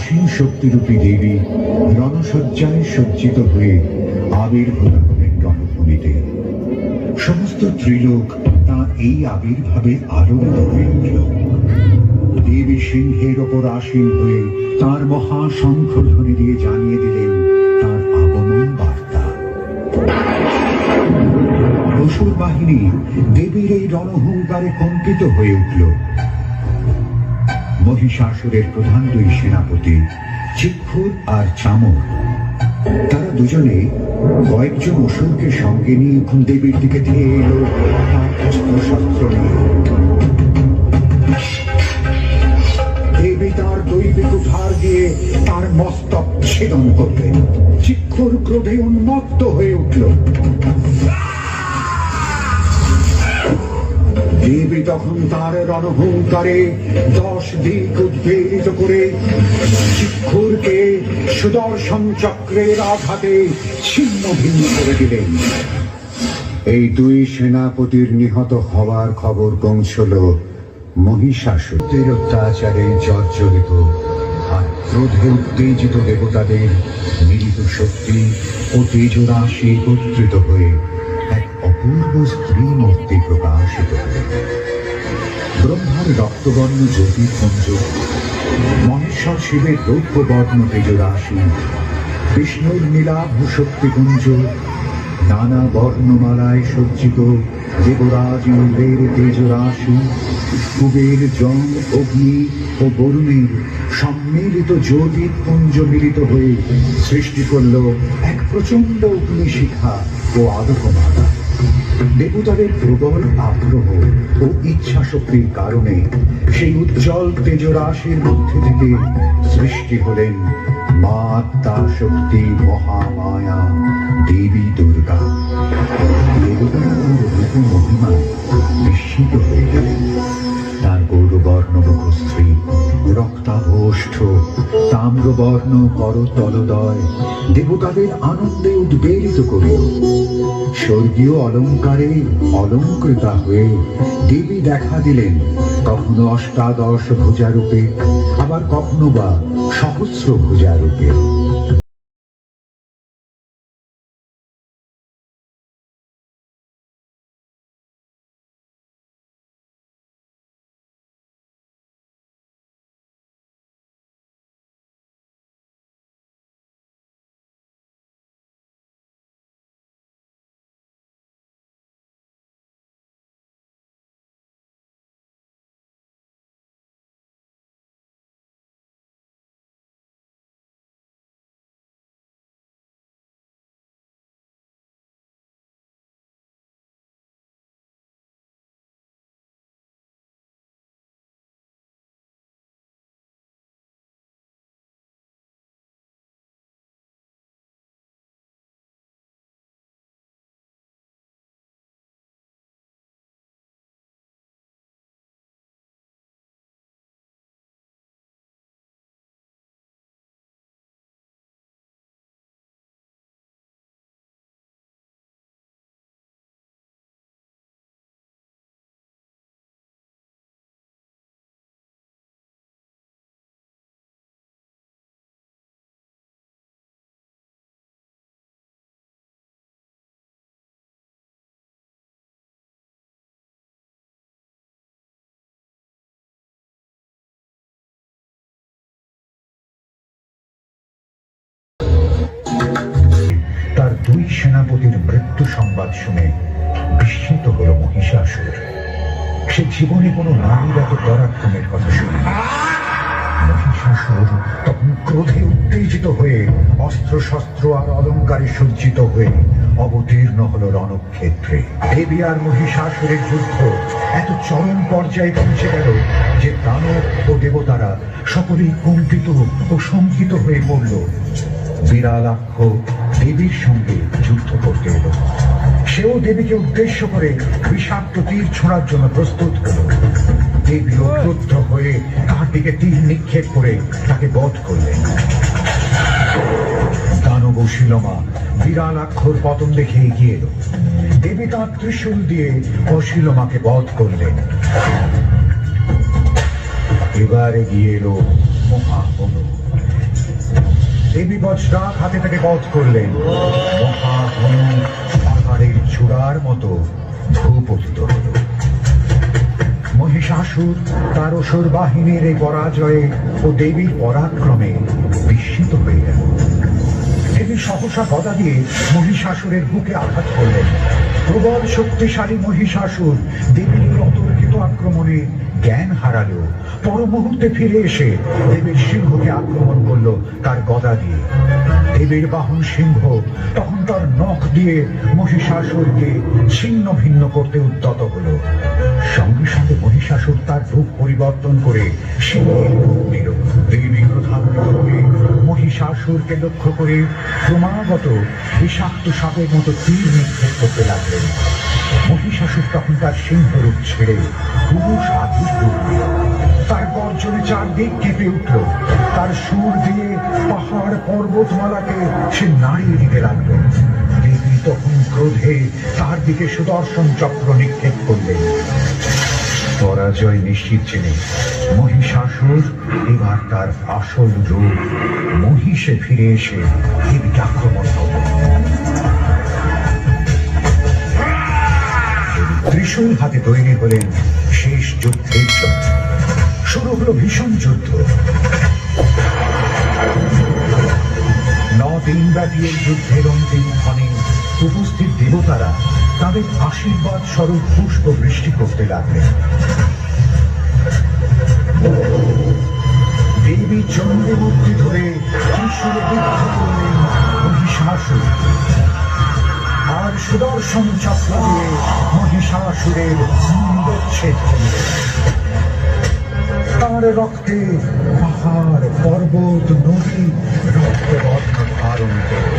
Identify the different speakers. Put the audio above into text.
Speaker 1: অসীম শক্তিরূপী দেবী রণসজ্জায় সজ্জিত হয়ে আবির্ভূত হলেন রণভূমিতে। সমস্ত ত্রিলোক তাঁর এই আবির্ভাবে আলোড়িত হয়ে উঠল। দেবী সিংহের ওপর আসীন হয়ে তাঁর মহাশঙ্খধ্বনি দিয়ে জানিয়ে দিলেন তাঁর আগমন বার্তা। অসুর বাহিনী দেবীর এই রণহুঙ্কারে কম্পিত হয়ে উঠল। মহিষাসুরের প্রধান দুই সেনাপতি চিক্ষুর আর চামর, তারা দুজনে কয়েকজন অসুরকে সঙ্গে নিয়ে দেবীর দিকে ধেয়ে এলো তার অস্ত্রশস্ত্র নিয়ে। দেবী তার দৈবিক ধার দিয়ে তার মস্তক ছেদন করলেন। চিক্ষুর ক্রোধে উন্মত্ত হয়ে উঠল। দেবী তখন তার রণহুঙ্কারে 10 দিক উদ্বেলিত করে চিক্ষুরকে সুদর্শন চক্রের আঘাতে ছিন্ন ভিন্ন করে দিলেন। এই দুই সেনাপতির নিহত হওয়ার খবর পৌঁছল মহিষাসুরের অত্যাচারে জর্জরিত আর ক্রোধে উত্তেজিত দেবতাদের মিলিত শক্তি ও তেজরাশি একত্রিত হয়ে এক অপূর্ব স্ত্রী মূর্তি প্রকাশিত হল। ব্রহ্মার রক্তবর্ণ জ্যোতিপুঞ্জ, মহেশ্বর শিবের রৌপ্যবর্ণ তেজরাশি, বিষ্ণুর নীলাভ শক্তিপুঞ্জ, নানা বর্ণমালায় সজ্জিত দেবরাজ ইন্দ্রের তেজরাশি, কুবের যম অগ্নি ও বরুণের সম্মিলিত জ্যোতিপুঞ্জ মিলিত হয়ে সৃষ্টি করল এক প্রচন্ড অগ্নিশিখা ও আলোকমালা। দেবতাদের প্রবল আগ্রহ ও ইচ্ছা শক্তির কারণে সেই উজ্জ্বল তেজরাশির মধ্যে থেকে সৃষ্টি হলেন মা আত্মা শক্তি মহামায়া দেবী দুর্গা। দেবতার রূপ মহিমা বিস্মিত হয়ে গেলেন। তার গৌরবর্ণ মুখশ্রী, রক্তাভোষ্ঠ তাম্রবর্ণ করতলদয় দেবতাদের আনন্দে উদ্বেলিত করিল। স্বর্গীয় অলঙ্কারে অলঙ্কৃতা হয়ে দেবী দেখা দিলেন কখনো অষ্টাদশ ভুজারূপে, আবার কখনো বা সহস্র ভুজারূপে। তার দুই সেনাপতির মৃত্যু সংবাদ শুনে বিস্মিত হল মহিষাসুর। সে জীবনে কোনো নারীর এত পরাক্রমের কথা শুনে। মহিষাসুর তখন ক্রোধে উত্তেজিত হয়ে অস্ত্র শস্ত্র আর অলঙ্কারে সজ্জিত হয়ে অবতীর্ণ হল রণক্ষেত্রে। দেবী আর মহিষাসুরের যুদ্ধ এত চরম পর্যায়ে পৌঁছে গেল যে দানব ও দেবতারা সকলেই কম্পিত ও শঙ্কিত হয়ে পড়ল। বিরালাক্ষ দেবীর সঙ্গে যুদ্ধ করতে এলো। সেও দেবীকে উদ্দেশ্য করে বিষাক্ত তীর ছোঁড়ার জন্য প্রস্তুত হল। দেবীও ক্রুদ্ধ হয়ে তার দিকে তীর নিক্ষেপ করে তাকে বধ করলেন। দানব অশিলমা বিরালাক্ষর পতন দেখে এগিয়ে এলো। দেবী তাঁর ত্রিশূল দিয়ে অশিলমাকে বধ করলেন। এবার এগিয়ে এলো মহাবন। দেবী বজ্রাক হাতে থেকে বধ করলেন। মহাঘন পাহাড়ের চূড়ার মতো ভূপতিত হল। মহিষাসুর তার অসুর বাহিনীর এই পরাজয়ে ও দেবীর পরাক্রমে বিস্মিত হয়ে গেল। দেবী সহসা গদা দিয়ে মহিষাসুরের বুকে আঘাত করলেন। প্রবল শক্তিশালী মহিষাসুর দেবীর অতর্কিত আক্রমণে জ্ঞান হারালেও পর মুহূর্তে ফিরে এসে দেবীর সিংহকে আক্রমণ করলো তার গদা দিয়ে। দেবীর বাহন সিংহ তখন তার নখ দিয়ে মহিষাসুরকে ছিন্ন ভিন্ন করতে উদ্যত হলো। সঙ্গে সঙ্গে মহিষাসুর তার রূপ পরিবর্তন করে সিংহের রূপ নিল। দেবী ক্রোধান্বিত হয়ে মহিষাসুরকে লক্ষ্য করে ক্রমাগত বিষাক্ত সাপের মতো তীর নিক্ষেপ করতে লাগলেন। মহিষাসুর তখন তার সিংহ রূপ ছেড়ে পুরুষ হাতির রূপ নিল। তার গর্জনে চারদিক কেঁপে উঠল। তার সুর দিয়ে পাহাড় পর্বতমালাকে সে নাড়িয়ে দিতে লাগলো। দেবী তখন ক্রোধে তার দিকে সুদর্শন চক্র নিক্ষেপ করলেন। পরাজয় নিশ্চিত জেনে মহিষাসুর এবার তার আসল রূপ মহিষে ফিরে এসে দেবীকে আক্রমণ করলেন। ত্রিশূল হাতে তৈরি হলেন শেষ যুদ্ধের জন্য। শুরু হলো ভীষণ যুদ্ধ। 9 দিন ব্যাপী এই যুদ্ধের অন্তিম ক্ষণে উপস্থিত দেবতারা তাদের আশীর্বাদ স্বরূপ পুষ্প বৃষ্টি করতে লাগলেন। দেবী চন্ডী মূর্তি ধরে ত্রিশূলে বিদ্ধ করলেন মহিষাসুর। আর সুদর্শন চক্র দিয়ে মহিষাসুরের মুণ্ডচ্ছেদ করলেন। তার রক্তে পাহাড় পর্বত নদী রক্তবর্ণ ধারণ করে।